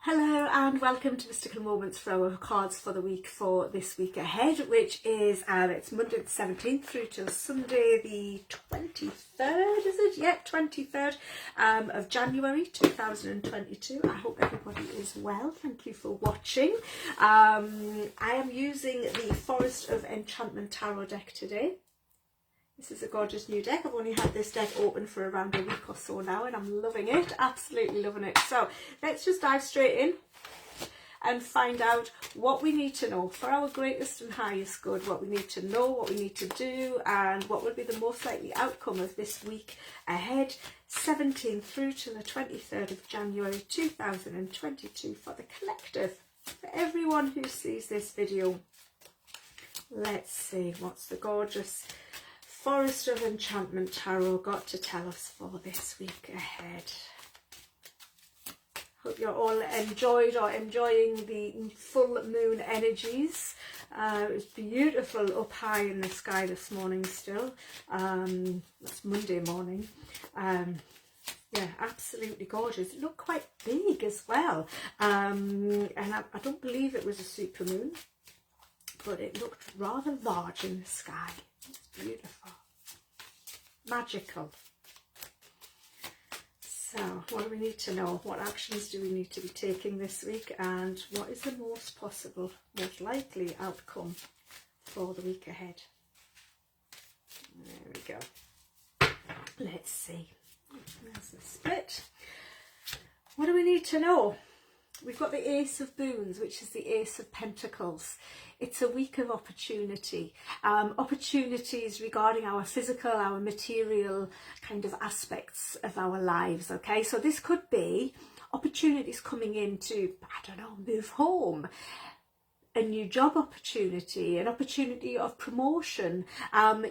Hello and welcome to Mystical Moments for our cards for the week for this week ahead, which is it's Monday the 17th through till Sunday the 23rd, is it? Yeah, 23rd of January 2022. I hope everybody is well. Thank you for watching. I am using the Forest of Enchantment Tarot deck today. This is a gorgeous new deck. I've only had this deck open for around a week or so now and I'm loving it, absolutely loving it. So let's just dive straight in and find out what we need to know for our greatest and highest good, what we need to know, what we need to do, and what will be the most likely outcome of this week ahead, 17th through to the 23rd of January 2022 for the collective, for everyone who sees this video. Let's see what's the gorgeous Forest of Enchantment Tarot got to tell us for this week ahead. Hope you're all enjoying the full moon energies. It was beautiful up high in the sky this morning still. That's Monday morning. Yeah, absolutely gorgeous. It looked quite big as well. And I don't believe it was a super moon, but it looked rather large in the sky. It's beautiful, magical. So what do we need to know? What actions do we need to be taking this week, and what is the most possible, most likely outcome for the week ahead? There we go. Let's see. There's the split. What do we need to know? We've got the Ace of Boons, which is the Ace of Pentacles. It's a week of opportunity. Opportunities regarding our physical, our material kind of aspects of our lives, okay? So this could be opportunities coming in to, I don't know, move home, a new job opportunity, an opportunity of promotion,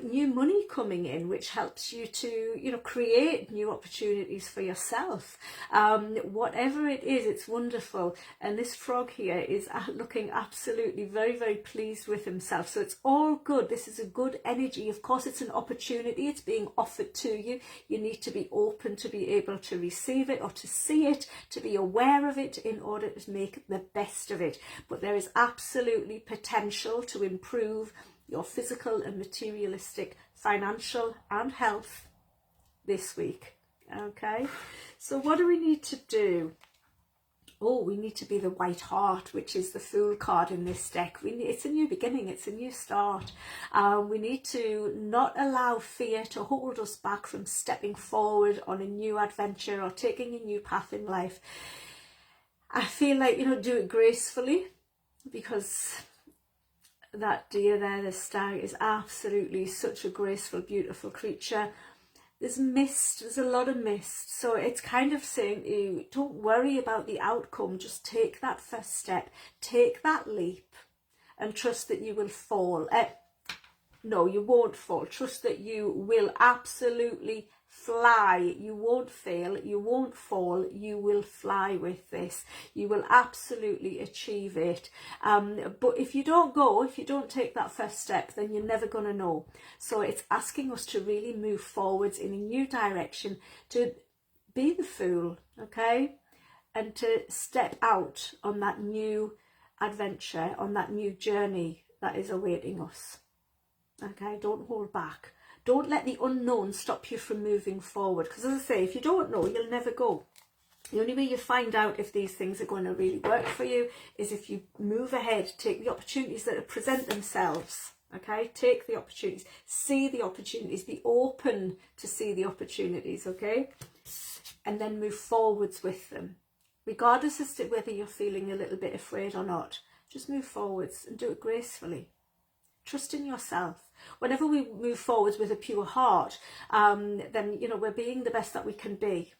new money coming in, which helps you to, you know, create new opportunities for yourself. Whatever it is, it's wonderful. And this frog here is looking absolutely very, very pleased with himself. So it's all good. This is a good energy. Of course, it's an opportunity. It's being offered to you. You need to be open to be able to receive it or to see it, to be aware of it in order to make the best of it. But there is absolutely potential to improve your physical and materialistic, financial and health this week. Okay, so what do we need to do? Oh, we need to be the White Heart, which is the Fool card in this deck. It's a new beginning, it's a new start. We need to not allow fear to hold us back from stepping forward on a new adventure or taking a new path in life. I feel like, you know, do it gracefully, because that deer there, the stag, is absolutely such a graceful, beautiful creature. There's mist, there's a lot of mist, so it's kind of saying to you, don't worry about the outcome, just take that first step, take that leap and trust that you will fall. No, you won't fall. Trust that you will absolutely fly. You won't fail. You won't fall. You will fly with this. You will absolutely achieve it. But if you don't go, if you don't take that first step, then you're never going to know. So it's asking us to really move forwards in a new direction, to be the fool, okay? And to step out on that new adventure, on that new journey that is awaiting us. Okay, don't hold back. Don't let the unknown stop you from moving forward. Because as I say, if you don't know, you'll never go. The only way you find out if these things are going to really work for you is if you move ahead, take the opportunities that present themselves. Okay, take the opportunities, see the opportunities, be open to see the opportunities, okay? And then move forwards with them. Regardless as to whether you're feeling a little bit afraid or not, just move forwards and do it gracefully. Trust in yourself. Whenever we move forwards with a pure heart, then, you know, we're being the best that we can be.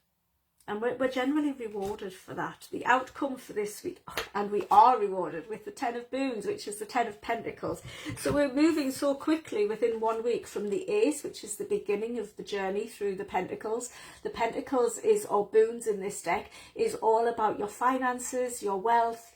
And we're generally rewarded for that. The outcome for this week, and we are rewarded with the Ten of Boons, which is the Ten of Pentacles. So we're moving so quickly within 1 week from the Ace, which is the beginning of the journey through the Pentacles. The Pentacles is, or Boons in this deck, is all about your finances, your wealth,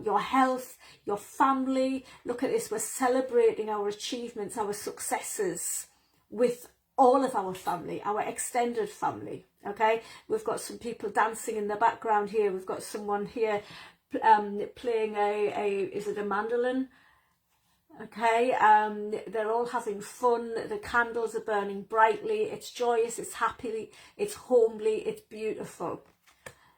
your health, your family. Look at this, we're celebrating our achievements, our successes with all of our family, our extended family, okay? We've got some people dancing in the background here. We've got someone here playing is it a mandolin? Okay, they're all having fun. The candles are burning brightly. It's joyous, it's happy, it's homely, it's beautiful.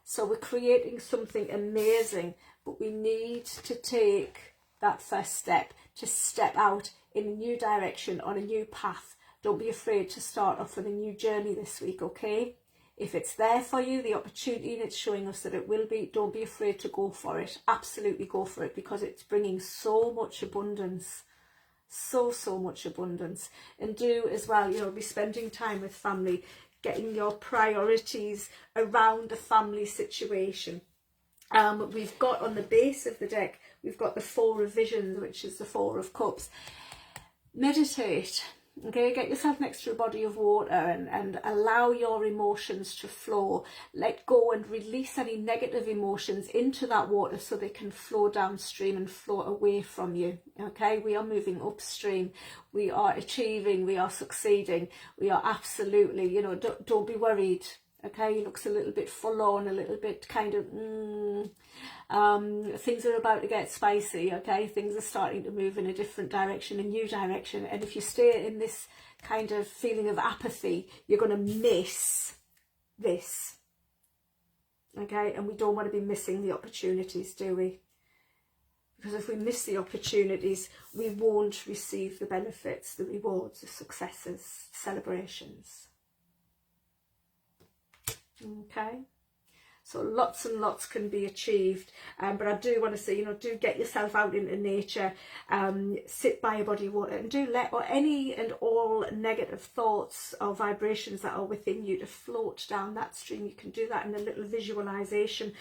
So we're creating something amazing, but we need to take that first step, to step out in a new direction, on a new path. Don't be afraid to start off with a new journey this week, okay? If it's there for you, the opportunity, and it's showing us that it will be, don't be afraid to go for it. Absolutely go for it, because it's bringing so much abundance. So much abundance. And do as well, you know, be spending time with family, getting your priorities around the family situation. We've got on the base of the deck, we've got the Four of Visions, which is the Four of Cups. Meditate. Okay, get yourself next to a body of water and allow your emotions to flow. Let go and release any negative emotions into that water so they can flow downstream and flow away from you. Okay, we are moving upstream. We are achieving. We are succeeding. We are absolutely, you know, don't be worried. Okay, he looks a little bit forlorn, a little bit kind of, things are about to get spicy, okay? Things are starting to move in a different direction, a new direction. And if you stay in this kind of feeling of apathy, you're going to miss this, okay? And we don't want to be missing the opportunities, do we? Because if we miss the opportunities, we won't receive the benefits, the rewards, the successes, celebrations. Okay, so lots and lots can be achieved, but I do want to say, you know, do get yourself out into nature, sit by a body of water, and do let any and all negative thoughts or vibrations that are within you to float down that stream. You can do that in a little visualization.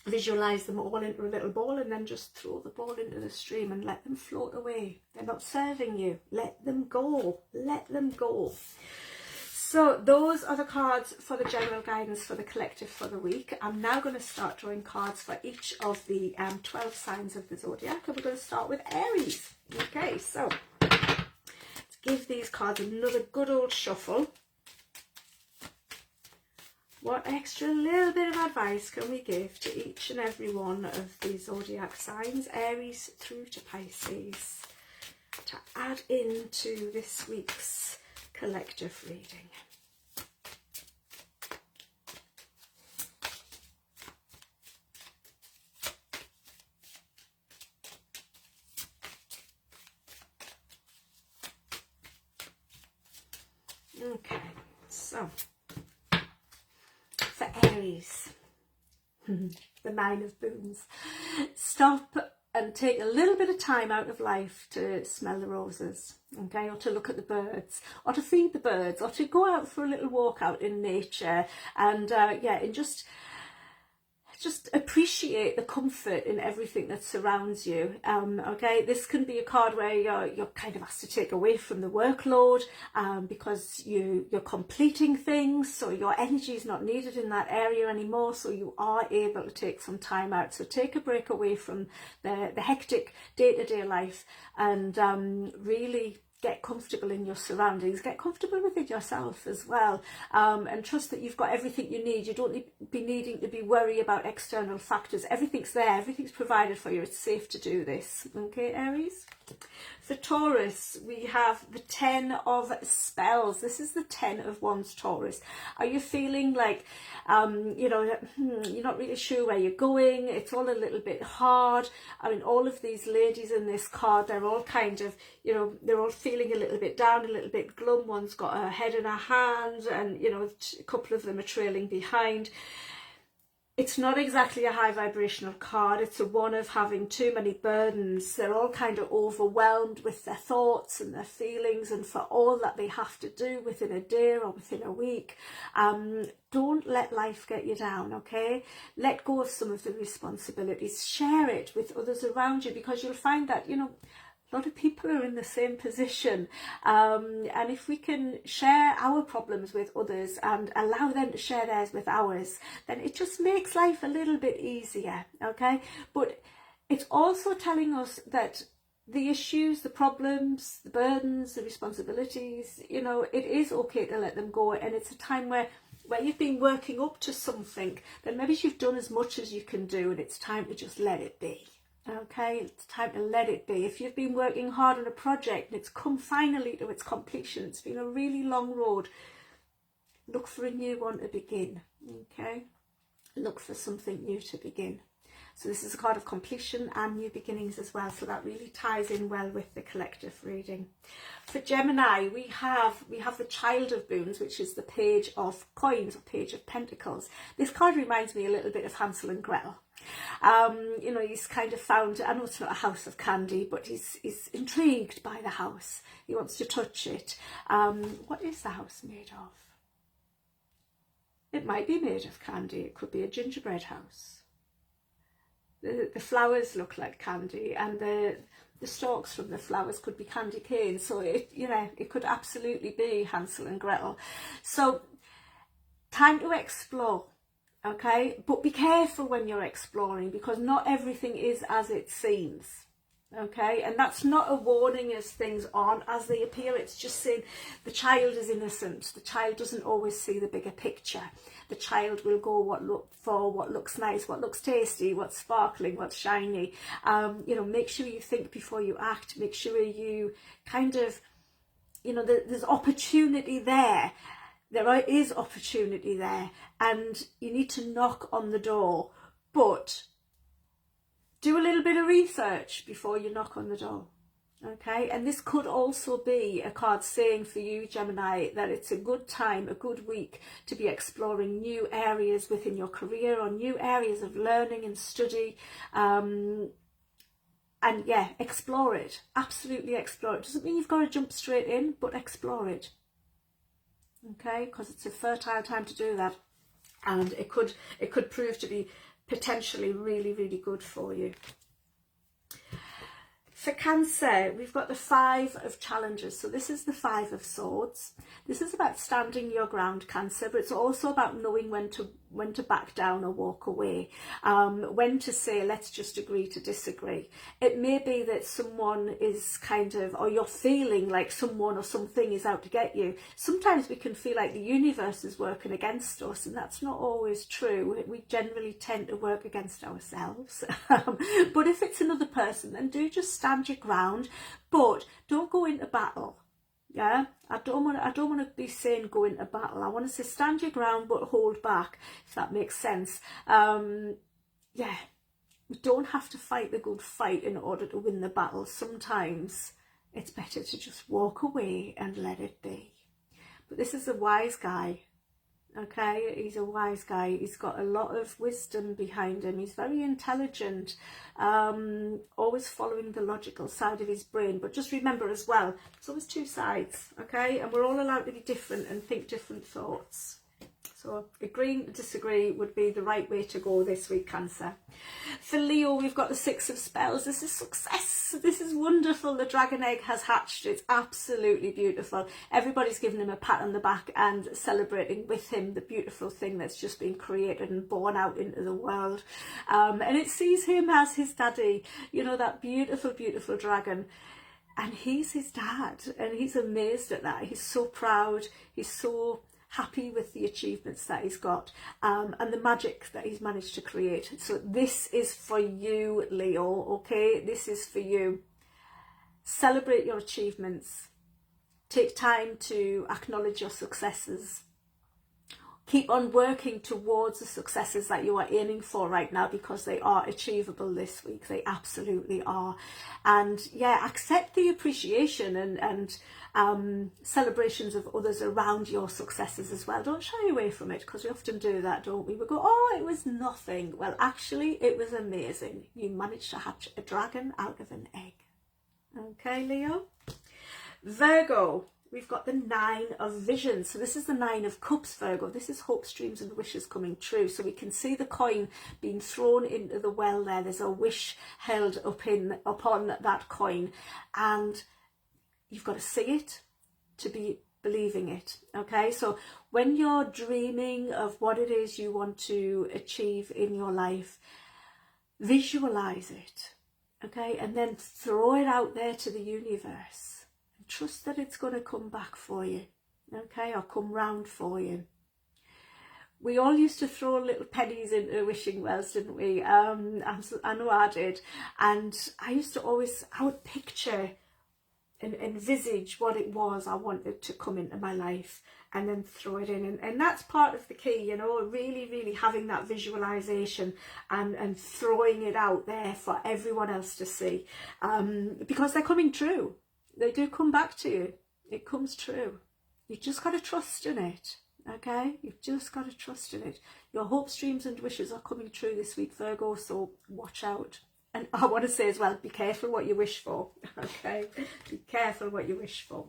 Visualize them all into a little ball, and then just throw the ball into the stream and let them float away. They're not serving you. Let them go. Let them go. So those are the cards for the general guidance for the collective for the week. I'm now going to start drawing cards for each of the 12 signs of the zodiac, and we're going to start with Aries. Okay, so let's give these cards another good old shuffle. What extra little bit of advice can we give to each and every one of the zodiac signs, Aries through to Pisces, to add into this week's collective reading? Okay, so for Aries, the Nine of Boons, stop and take a little bit of time out of life to smell the roses, okay, or to look at the birds, or to feed the birds, or to go out for a little walk out in nature, and and just appreciate the comfort in everything that surrounds you. Okay, this can be a card where you're kind of asked to take away from the workload, because you're completing things, so your energy is not needed in that area anymore, so you are able to take some time out. So take a break away from the hectic day-to-day life, and really get comfortable in your surroundings, get comfortable within yourself as well, and trust that you've got everything you need. You don't be needing to be worried about external factors. Everything's there, everything's provided for you. It's safe to do this. Okay, Aries? For Taurus, we have the 10 of Spells. This is the 10 of Wands, Taurus. Are you feeling like, you're not really sure where you're going? It's all a little bit hard. I mean, all of these ladies in this card, they're all kind of, they're all feeling a little bit down, a little bit glum. One's got her head in her hand, and, a couple of them are trailing behind. It's not exactly a high vibrational card. It's a one of having too many burdens. They're all kind of overwhelmed with their thoughts and their feelings, and for all that they have to do within a day or within a week. Don't let life get you down, okay? Let go of some of the responsibilities. Share it with others around you, because you'll find that, a lot of people are in the same position, and if we can share our problems with others and allow them to share theirs with ours, then it just makes life a little bit easier, okay? But it's also telling us that the issues, the problems, the burdens, the responsibilities, it is okay to let them go, and it's a time where where you've been working up to something, then maybe you've done as much as you can do and it's time to just let it be. Okay, it's time to let it be. If you've been working hard on a project and it's come finally to its completion, it's been a really long road, look for a new one to begin. Okay, look for something new to begin. So this is a card of completion and new beginnings as well, so that really ties in well with the collective reading. For Gemini, we have the Child of Boons, which is the Page of Coins, or Page of Pentacles. This card reminds me a little bit of Hansel and Gretel. You know, he's kind of found, I know it's not a house of candy, but he's intrigued by the house. He wants to touch it. What is the house made of? It might be made of candy. It could be a gingerbread house. The flowers look like candy, and the stalks from the flowers could be candy canes. So it could absolutely be Hansel and Gretel. So time to explore, okay? But be careful when you're exploring, because not everything is as it seems. Okay, and that's not a warning as things aren't as they appear. It's just saying the child is innocent. The child doesn't always see the bigger picture. The child will go what looks nice, what looks tasty, what's sparkling, what's shiny. You know, make sure you think before you act. Make sure you kind of, you know, there's opportunity there. There is opportunity there, and you need to knock on the door, but do a little bit of research before you knock on the door, okay? And this could also be a card saying for you, Gemini, that it's a good time, a good week to be exploring new areas within your career, or new areas of learning and study. And yeah, explore it. Absolutely explore it. Doesn't mean you've got to jump straight in, but explore it, okay? Because it's a fertile time to do that, and it could prove to be potentially really, really good for you. For Cancer, we've got the Five of Challenges. So this is the Five of Swords. This is about standing your ground, Cancer, but it's also about knowing when to back down or walk away. When to say, let's just agree to disagree. It may be that someone is kind of, or you're feeling like someone or something is out to get you. Sometimes we can feel like the universe is working against us, and that's not always true. We generally tend to work against ourselves. But if it's another person, then do just stand your ground, but don't go into battle. Yeah, I don't want to be saying go into battle. I want to say stand your ground but hold back, if that makes sense. Yeah, we don't have to fight the good fight in order to win the battle. Sometimes it's better to just walk away and let it be. But this is a wise guy. Okay, he's a wise guy. He's got a lot of wisdom behind him. He's very intelligent, always following the logical side of his brain. But just remember as well, there's always two sides, okay? And we're all allowed to be different and think different thoughts. So agreeing to disagree would be the right way to go this week, Cancer. For Leo, we've got the Six of Spells. This is success. This is wonderful. The dragon egg has hatched. It's absolutely beautiful. Everybody's giving him a pat on the back and celebrating with him the beautiful thing that's just been created and born out into the world. And it sees him as his daddy, you know, that beautiful, beautiful dragon. And he's his dad, and he's amazed at that. He's so proud. He's so happy with the achievements that he's got, and the magic that he's managed to create. So this is for you, Leo, okay? This is for you. Celebrate your achievements. Take time to acknowledge your successes. Keep on working towards the successes that you are aiming for right now, because they are achievable this week. They absolutely are. And yeah, accept the appreciation and celebrations of others around your successes as well. Don't shy away from it, because we often do that, don't we? We go, oh, it was nothing. Well, actually, it was amazing. You managed to hatch a dragon out of an egg. Okay, Leo? Virgo. We've got the Nine of Visions. So this is the Nine of Cups, Virgo. This is hopes, dreams and wishes coming true. So we can see the coin being thrown into the well there. There's a wish held upon that coin. And you've got to see it to be believing it. Okay, so when you're dreaming of what it is you want to achieve in your life, visualize it. Okay, and then throw it out there to the universe. Trust that it's going to come back for you, okay, or come round for you. We all used to throw little pennies into wishing wells, didn't we? I know I did. And I used to always, I would picture and envisage what it was I wanted to come into my life and then throw it in. And that's part of the key, you know, really, really having that visualization and throwing it out there for everyone else to see. Because they're coming true. They do come back to you. It comes true. You just got to trust in it. Okay, you've just got to trust in it. Your hopes, dreams and wishes are coming true this week, Virgo, so watch out. And I want to say as well, be careful what you wish for. Okay, be careful what you wish for.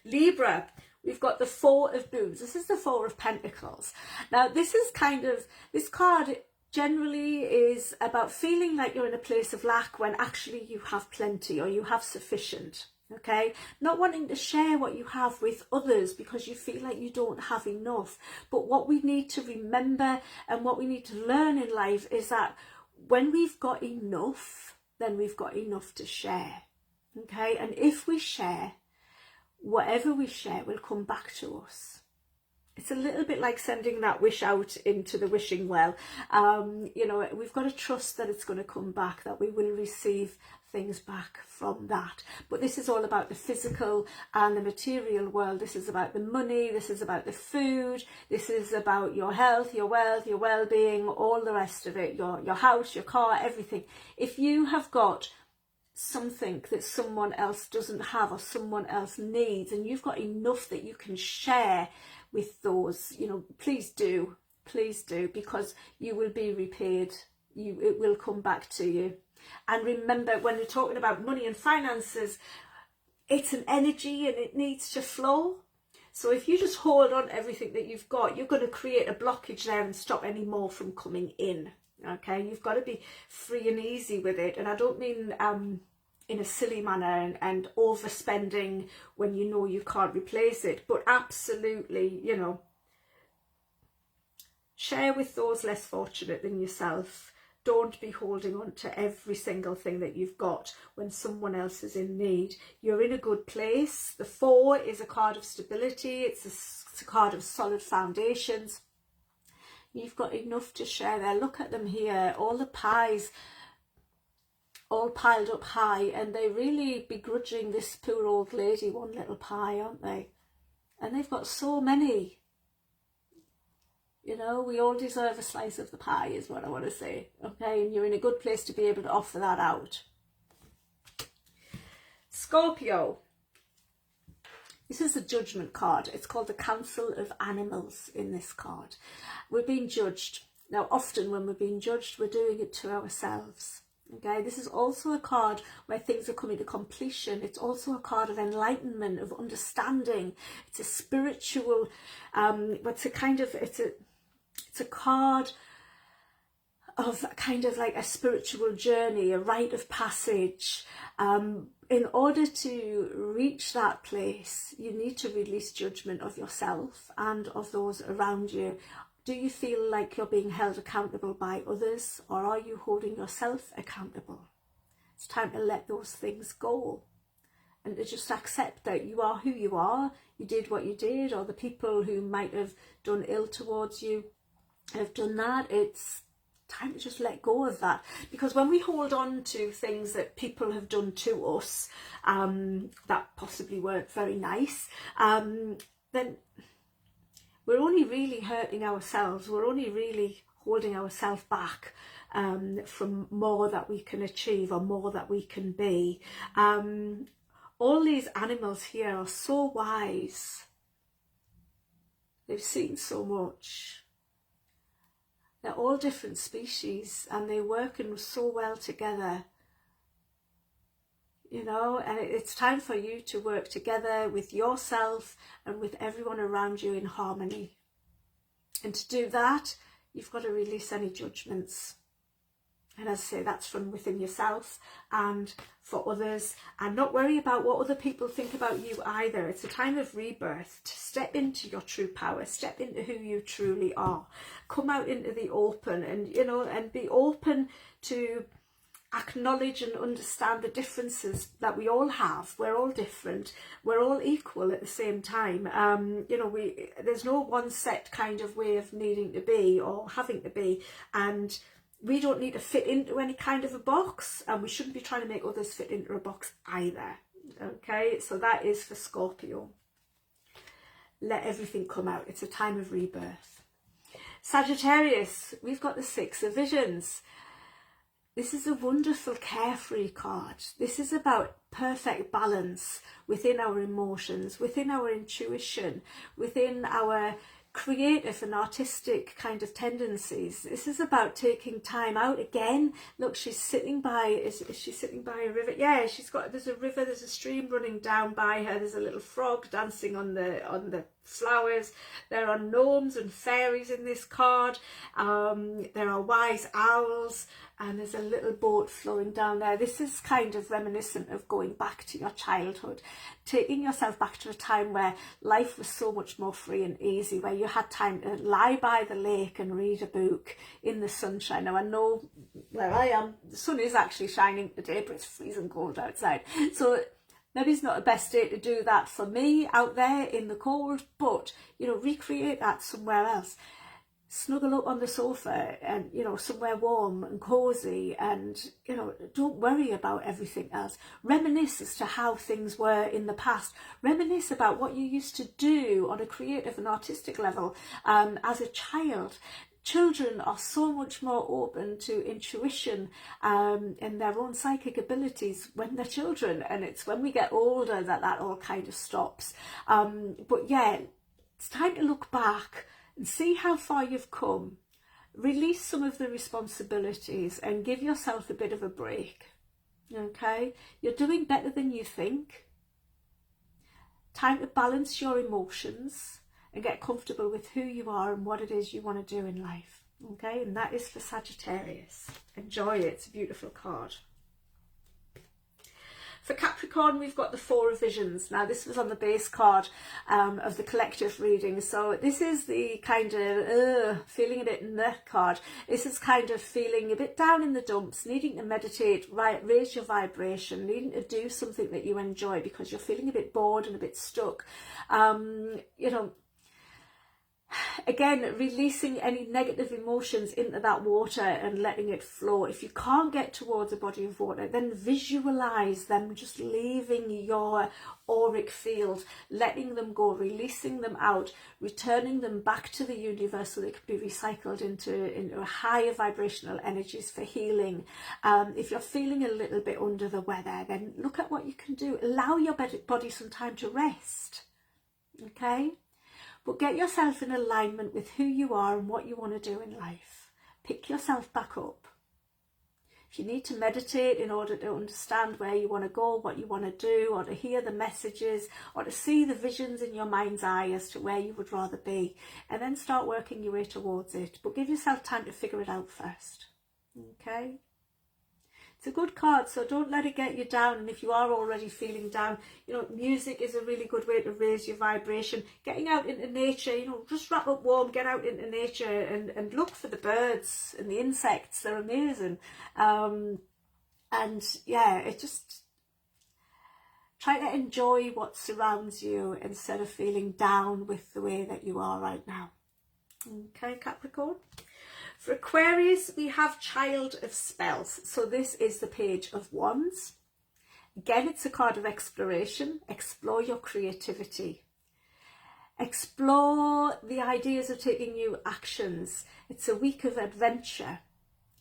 Libra, we've got the Four of Boots. This is the Four of Pentacles. Now this is kind of, this card generally is about feeling like you're in a place of lack when actually you have plenty or you have sufficient. Okay, not wanting to share what you have with others because you feel like you don't have enough. But what we need to remember and what we need to learn in life is that when we've got enough, then we've got enough to share. Okay, and if we share, whatever we share will come back to us. It's a little bit like sending that wish out into the wishing well. You know, we've got to trust that it's going to come back, that we will receive things back from that. But this is all about the physical and the material world. This is about the money, this is about the food, this is about your health, your wealth, your well-being, all the rest of it, your house, your car, everything. If you have got something that someone else doesn't have or someone else needs and you've got enough that you can share with those, you know, please do, because you will be repaid. It will come back to you. And remember, when we're talking about money and finances, it's an energy and it needs to flow. So if you just hold on to everything that you've got, you're going to create a blockage there and stop any more from coming in. Okay, you've got to be free and easy with it. And I don't mean in a silly manner and overspending when you know you can't replace it, but absolutely, you know, share with those less fortunate than yourself. Don't be holding on to every single thing that you've got when someone else is in need. You're in a good place. The Four is a card of stability. It's a card of solid foundations. You've got enough to share there. Look at them here. All the pies all piled up high, and they're really begrudging this poor old lady one little pie, aren't they? And they've got so many. You know, we all deserve a slice of the pie is what I want to say, okay? And you're in a good place to be able to offer that out. Scorpio. This is the Judgment card. It's called the Council of Animals in this card. We're being judged. Now, often when we're being judged, we're doing it to ourselves. Okay, this is also a card where things are coming to completion. It's also a card of enlightenment, of understanding. It's a spiritual, it's a card of kind of like a spiritual journey, a rite of passage. In order to reach that place, you need to release judgment of yourself and of those around you. Do you feel like you're being held accountable by others, or are you holding yourself accountable? It's time to let those things go and to just accept that you are who you are. You did what you did, or the people who might have done ill towards you have done that. It's time to just let go of that, because when we hold on to things that people have done to us that possibly weren't very nice, then we're only really hurting ourselves. We're only really holding ourselves back from more that we can achieve or more that we can be. All these animals here are so wise. They've seen so much. They're all different species and they're working so well together. You know, and it's time for you to work together with yourself and with everyone around you in harmony. And to do that, you've got to release any judgments. And as I say, that's from within yourself and for others. And not worry about what other people think about you either. It's a time of rebirth, to step into your true power, step into who you truly are. Come out into the open and, you know, and be open to acknowledge and understand the differences that we all have. We're all different. We're all equal at the same time. You know, there's no one set kind of way of needing to be or having to be, and we don't need to fit into any kind of a box, and we shouldn't be trying to make others fit into a box either. Okay, so that is for Scorpio. Let everything come out. It's a time of rebirth. Sagittarius, we've got the Six of Visions. This is a wonderful carefree card. This is about perfect balance within our emotions, within our intuition, within our creative and artistic kind of tendencies. This is about taking time out again. Look, she's sitting by, is she sitting by a river? Yeah, there's a river, there's a stream running down by her, there's a little frog dancing on the flowers. There are gnomes and fairies in this card. There are wise owls, and there's a little boat flowing down there. This is kind of reminiscent of going back to your childhood, taking yourself back to a time where life was so much more free and easy, where you had time to lie by the lake and read a book in the sunshine. Now, I know where I am, the sun is actually shining today, but it's freezing cold outside. So maybe it's not the best day to do that for me out there in the cold, but, you know, recreate that somewhere else. Snuggle up on the sofa and, you know, somewhere warm and cozy, and, you know, don't worry about everything else. Reminisce as to how things were in the past. Reminisce about what you used to do on a creative and artistic level as a child. Children are so much more open to intuition and their own psychic abilities when they're children, and it's when we get older that all kind of stops. But yeah, it's time to look back and see how far you've come. Release some of the responsibilities and give yourself a bit of a break. Okay? You're doing better than you think. Time to balance your emotions and get comfortable with who you are and what it is you want to do in life. Okay? And that is for Sagittarius. Enjoy it. It's a beautiful card. For Capricorn, we've got the Four of Visions. Now, this was on the base card of the collective reading. So this is the kind of feeling a bit in the card. This is kind of feeling a bit down in the dumps, needing to meditate, raise your vibration, needing to do something that you enjoy because you're feeling a bit bored and a bit stuck. You know, again, releasing any negative emotions into that water and letting it flow. If you can't get towards a body of water, then visualize them just leaving your auric field, letting them go, releasing them out, returning them back to the universe so they can be recycled into higher vibrational energies for healing. If you're feeling a little bit under the weather, then look at what you can do. Allow your body some time to rest. Okay? But get yourself in alignment with who you are and what you want to do in life. Pick yourself back up. If you need to meditate in order to understand where you want to go, what you want to do, or to hear the messages, or to see the visions in your mind's eye as to where you would rather be, and then start working your way towards it. But give yourself time to figure it out first. Okay? It's a good card, so don't let it get you down. And if you are already feeling down, you know, music is a really good way to raise your vibration. Getting out into nature, you know, just wrap up warm, get out into nature and look for the birds and the insects. They're amazing. And yeah, it just try to enjoy what surrounds you instead of feeling down with the way that you are right now. Okay, Capricorn. For Aquarius, we have Child of Spells. So this is the Page of Wands. Again, it's a card of exploration. Explore your creativity. Explore the ideas of taking new actions. It's a week of adventure.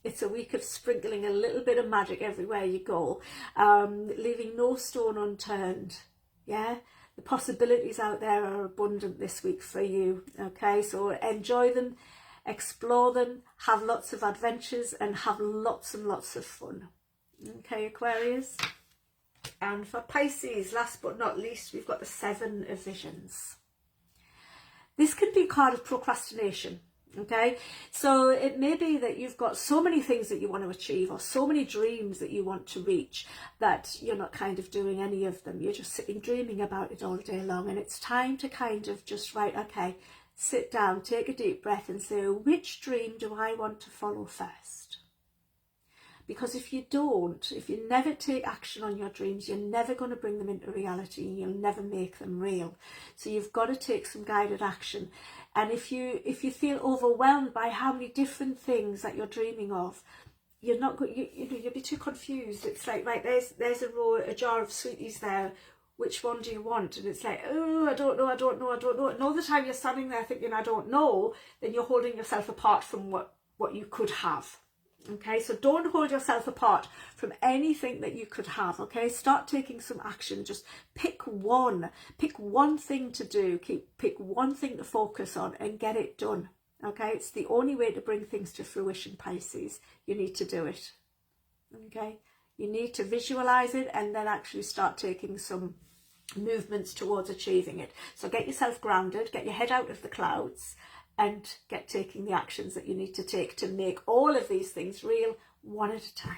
It's a week of sprinkling a little bit of magic everywhere you go, leaving no stone unturned. Yeah, the possibilities out there are abundant this week for you. Okay, so enjoy them. Explore them, have lots of adventures, and have lots and lots of fun. Okay, Aquarius. And for Pisces, last but not least, we've got the Seven of Visions. This can be a card of procrastination. Okay, so it may be that you've got so many things that you want to achieve or so many dreams that you want to reach that you're not kind of doing any of them. You're just sitting dreaming about it all day long, and it's time to kind of just write, okay, sit down, take a deep breath and say, which dream do I want to follow first? because if you don't, if you never take action on your dreams, you're never going to bring them into reality, and you'll never make them real. So you've got to take some guided action. And if you feel overwhelmed by how many different things that you're dreaming of, you're not good, you'll be too confused. It's like, right, there's a jar of sweeties there, which one do you want? And it's like, oh, I don't know. And all the time you're standing there thinking, I don't know, then you're holding yourself apart from what you could have. Okay, so don't hold yourself apart from anything that you could have. Okay, start taking some action. Just pick one thing to do, pick one thing to focus on and get it done. Okay, it's the only way to bring things to fruition, Pisces. You need to do it. Okay, you need to visualize it and then actually start taking some movements towards achieving it. So get yourself grounded, get your head out of the clouds, and get taking the actions that you need to take to make all of these things real, one at a time.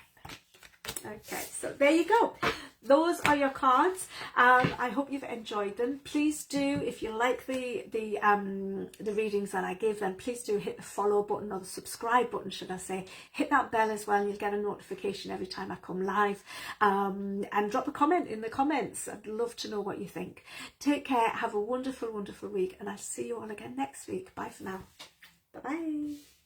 Okay, so there you go. Those are your cards. I hope you've enjoyed them. Please do, if you like the readings that I give, then please do hit the follow button, or the subscribe button, should I say. Hit that bell as well. You'll get a notification every time I come live. And drop a comment in the comments. I'd love to know what you think. Take care. Have a wonderful, wonderful week. And I'll see you all again next week. Bye for now. Bye-bye.